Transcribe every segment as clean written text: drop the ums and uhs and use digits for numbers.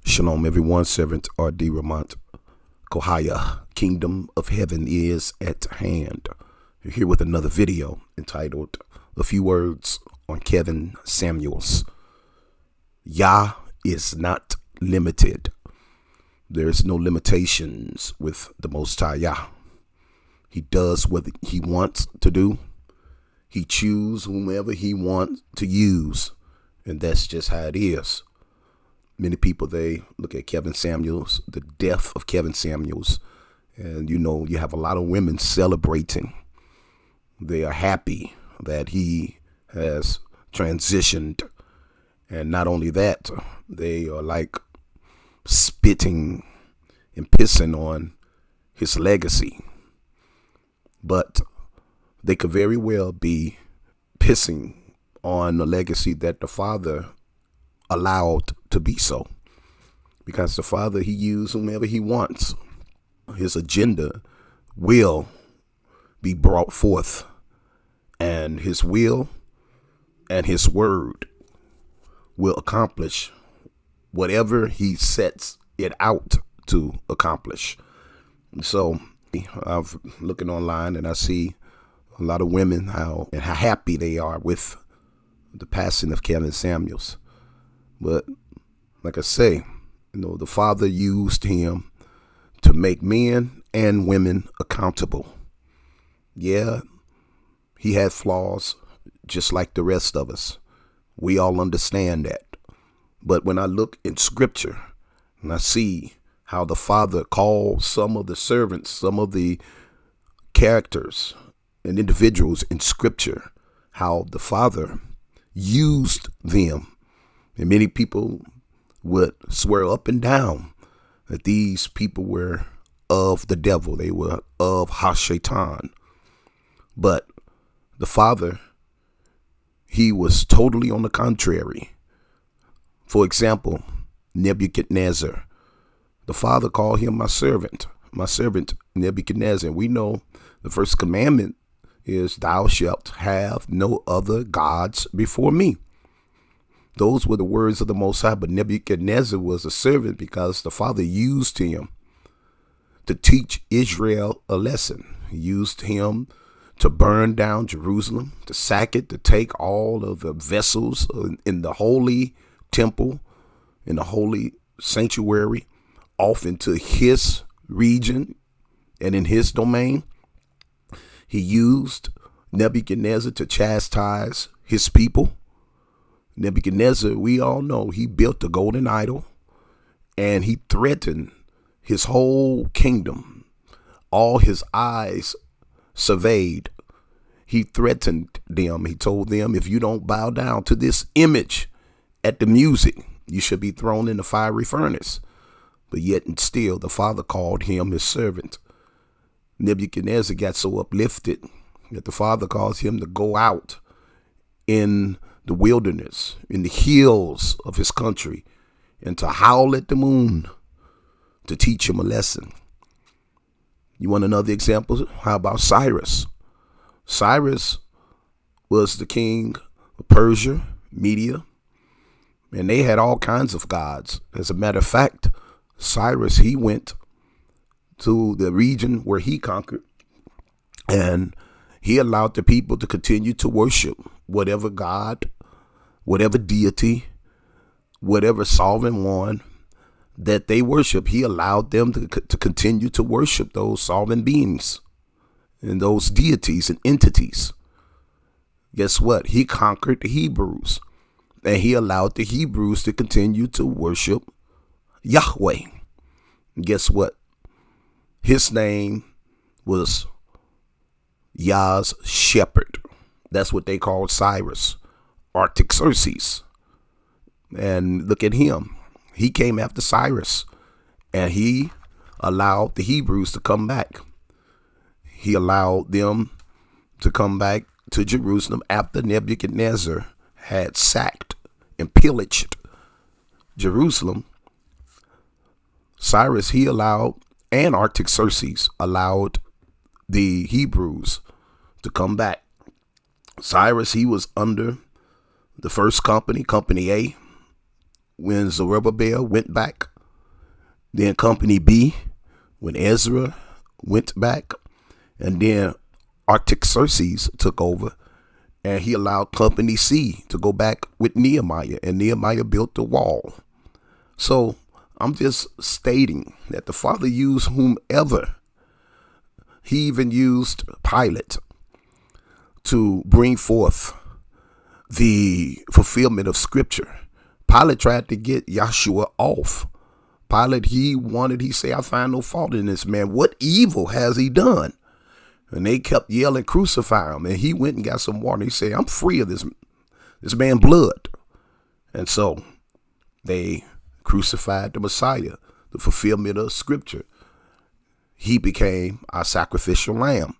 Shalom, everyone. Servant R.D. Ramont Kohaya. Kingdom of Heaven is at hand. You're here with another video entitled A Few Words on Kevin Samuels. YAH is not limited. There's no limitations with the Most High Yah. He does what he wants to do. He chooses whomever he wants to use. And that's just how it is. Many people, they look at Kevin Samuels, the death of Kevin Samuels, and you have a lot of women celebrating. They are happy that he has transitioned. And not only that, they are like spitting and pissing on his legacy. But they could very well be pissing on the legacy that the father allowed to be so, because the father, he used whomever he wants. His agenda will be brought forth, and his will and his word will accomplish whatever he sets it out to accomplish. So I'm looking online and I see a lot of women how happy they are with the passing of Kevin Samuels. But like I say, the father used him to make men and women accountable. Yeah, he had flaws just like the rest of us. We all understand that. But when I look in scripture and I see how the father called some of the servants, some of the characters and individuals in scripture, how the father used them. And many people would swear up and down that these people were of the devil. They were of Hashatan. But the father, he was totally on the contrary. For example, Nebuchadnezzar. The father called him my servant Nebuchadnezzar. We know the first commandment is, thou shalt have no other gods before me. Those were the words of the Most High, but Nebuchadnezzar was a servant because the father used him to teach Israel a lesson. He used him to burn down Jerusalem, to sack it, to take all of the vessels in the holy temple, in the holy sanctuary, off into his region and in his domain. He used Nebuchadnezzar to chastise his people. Nebuchadnezzar, we all know, he built a golden idol and he threatened his whole kingdom. All his eyes surveyed. He threatened them. He told them, if you don't bow down to this image at the music, you should be thrown in the fiery furnace. But yet and still, the father called him his servant. Nebuchadnezzar got so uplifted that the father calls him to go out in the wilderness, in the hills of his country, and to howl at the moon to teach him a lesson. You want another example? How about Cyrus? Cyrus was the king of Persia, Media, and they had all kinds of gods. As a matter of fact, Cyrus, he went to the region where he conquered, and he allowed the people to continue to worship whatever god, whatever deity, whatever sovereign one that they worship. He allowed them to continue to worship those sovereign beings and those deities and entities. Guess what? He conquered the Hebrews, and he allowed the Hebrews to continue to worship Yahweh. And guess what? His name was Yah's shepherd. That's what they called Cyrus, Artaxerxes. And look at him. He came after Cyrus, and he allowed the Hebrews to come back. He allowed them to come back to Jerusalem after Nebuchadnezzar had sacked and pillaged Jerusalem. Cyrus, he allowed, and Artaxerxes allowed the Hebrews to come back. Cyrus, he was under the first company, Company A, when Zerubbabel went back Then Company B, when Ezra went back, and then Artaxerxes took over, and he allowed Company C to go back with Nehemiah, and Nehemiah built the wall. So I'm just stating that the Father used whomever. He even used Pilate to bring forth the fulfillment of Scripture. Pilate tried to get Yahshua off. Pilate, he said, I find no fault in this man. What evil has he done? And they kept yelling, crucify him. And he went and got some water. He said, I'm free of this man's blood. And so they crucified the Messiah, the fulfillment of Scripture. He became our sacrificial lamb.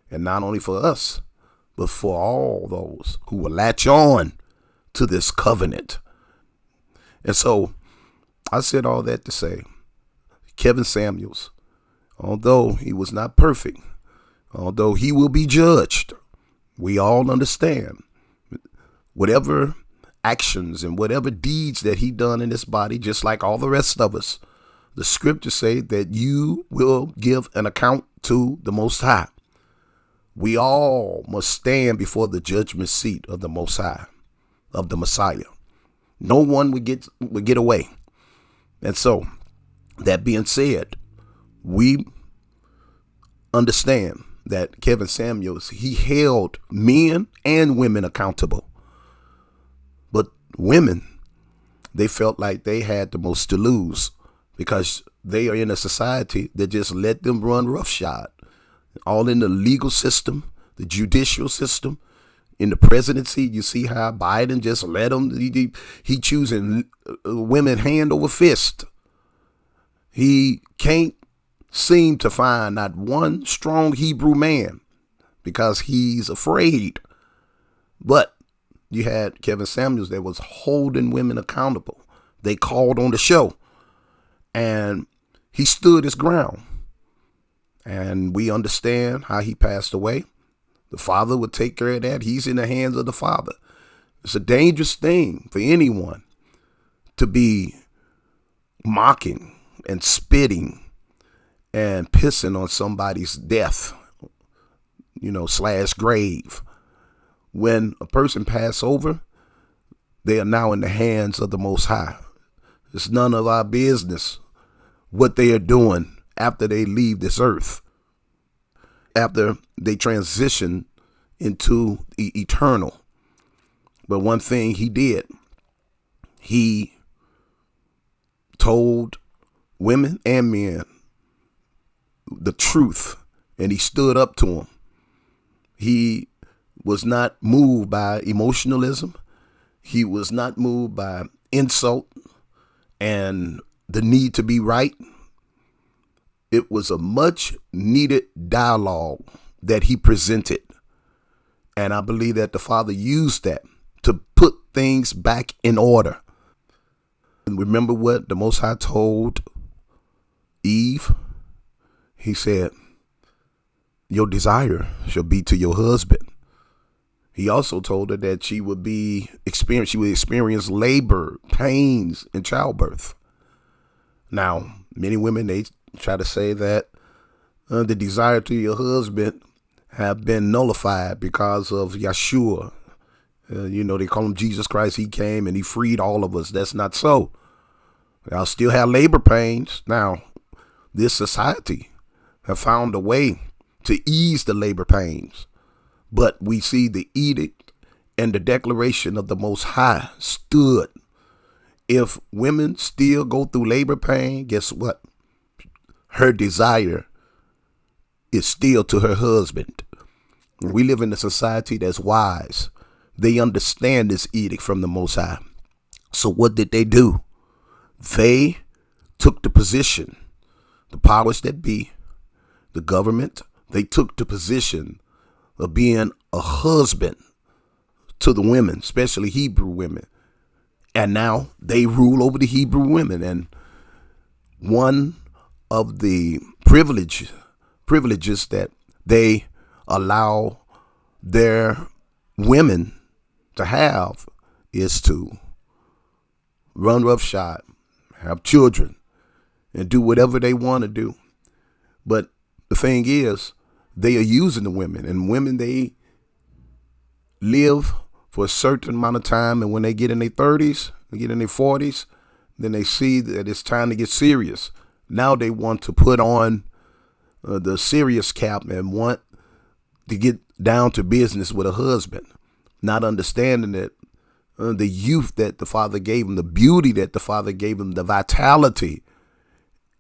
And not only for us, but for all those who will latch on to this covenant. And so I said all that to say, Kevin Samuels, although he was not perfect, although he will be judged, we all understand whatever actions and whatever deeds that he done in this body, just like all the rest of us, the scriptures say that you will give an account to the Most High. We all must stand before the judgment seat of the Most High, of the Messiah. No one would get away. And so, that being said, we understand that Kevin Samuels, he held men and women accountable. But women, they felt like they had the most to lose because they are in a society that just let them run roughshod, all in the legal system, the judicial system. In the presidency, you see how Biden just let him, he choosing women hand over fist. He can't seem to find not one strong Hebrew man because he's afraid. But you had Kevin Samuels that was holding women accountable. They called on the show and he stood his ground. And we understand how he passed away. The Father would take care of that. He's in the hands of the Father. It's a dangerous thing for anyone to be mocking and spitting and pissing on somebody's death, / grave. When a person passes over, they are now in the hands of the Most High. It's none of our business what they are doing after they leave this earth, after they transition into the eternal. But one thing he did, he told women and men the truth, and he stood up to them. He was not moved by emotionalism. He was not moved by insult and the need to be right. It was a much needed dialogue that he presented. And I believe that the Father used that to put things back in order. And remember what the Most High told Eve? He said, your desire shall be to your husband. He also told her that she would experience labor, pains, and childbirth. Now, many women, they try to say that the desire to your husband have been nullified because of Yeshua. They call him Jesus Christ. He came and he freed all of us. That's not so. I'll still have labor pains. Now, this society have found a way to ease the labor pains. But we see the edict and the declaration of the Most High stood. If women still go through labor pain, guess what? Her desire is still to her husband. We live in a society that's wise. They understand this edict from the Most High. So what did they do? They took the position, the powers that be, the government, they took the position of being a husband to the women, especially Hebrew women. And now they rule over the Hebrew women. And one of the privileges that they allow their women to have is to run roughshod, have children, and do whatever they want to do. But the thing is, they are using the women, and women, they live for a certain amount of time. And when they get in their 30s, they get in their 40s, then they see that it's time to get serious. Now they want to put on the serious cap and want to get down to business with a husband, not understanding that the youth that the Father gave him, the beauty that the Father gave him, the vitality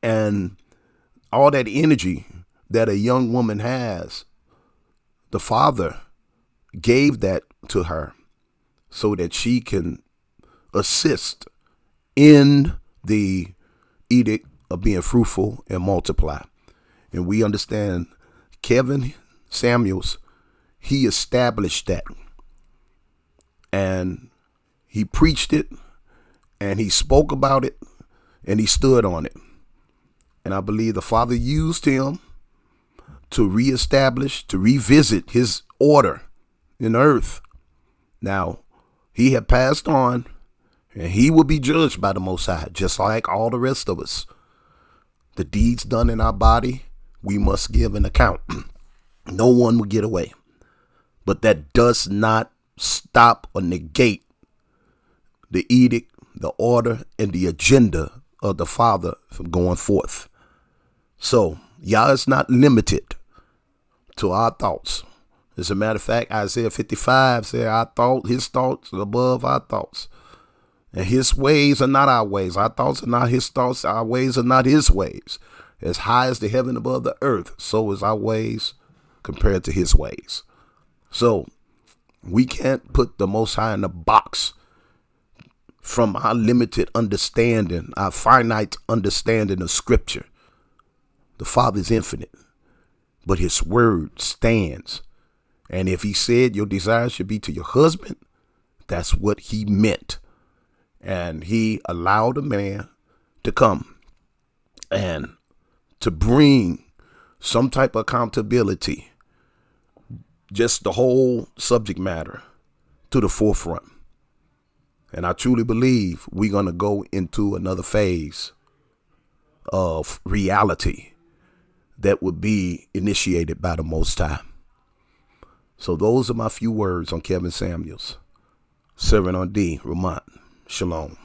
and all that energy that a young woman has, the Father gave that to her so that she can assist in the edict of being fruitful and multiply. And we understand Kevin Samuels, he established that, and he preached it, and he spoke about it, and he stood on it. And I believe the Father used him to reestablish, to revisit his order in earth. Now, he had passed on, and he will be judged by the Most High, just like all the rest of us. The deeds done in our body, we must give an account. No one will get away. But that does not stop or negate the edict, the order, and the agenda of the Father from going forth. So, YAH is not limited to our thoughts. As a matter of fact, Isaiah 55 said his thoughts are above our thoughts. And his ways are not our ways. Our thoughts are not his thoughts. Our ways are not his ways. As high as the heaven above the earth, so is our ways compared to his ways. So we can't put the Most High in a box from our limited understanding, our finite understanding of Scripture. The Father is infinite, but his word stands. And if he said your desire should be to your husband, that's what he meant. And he allowed a man to come and to bring some type of accountability, just the whole subject matter to the forefront. And I truly believe we're going to go into another phase of reality that would be initiated by the Most High. So those are my few words on Kevin Samuels, servant on D, Ramont. Shalom.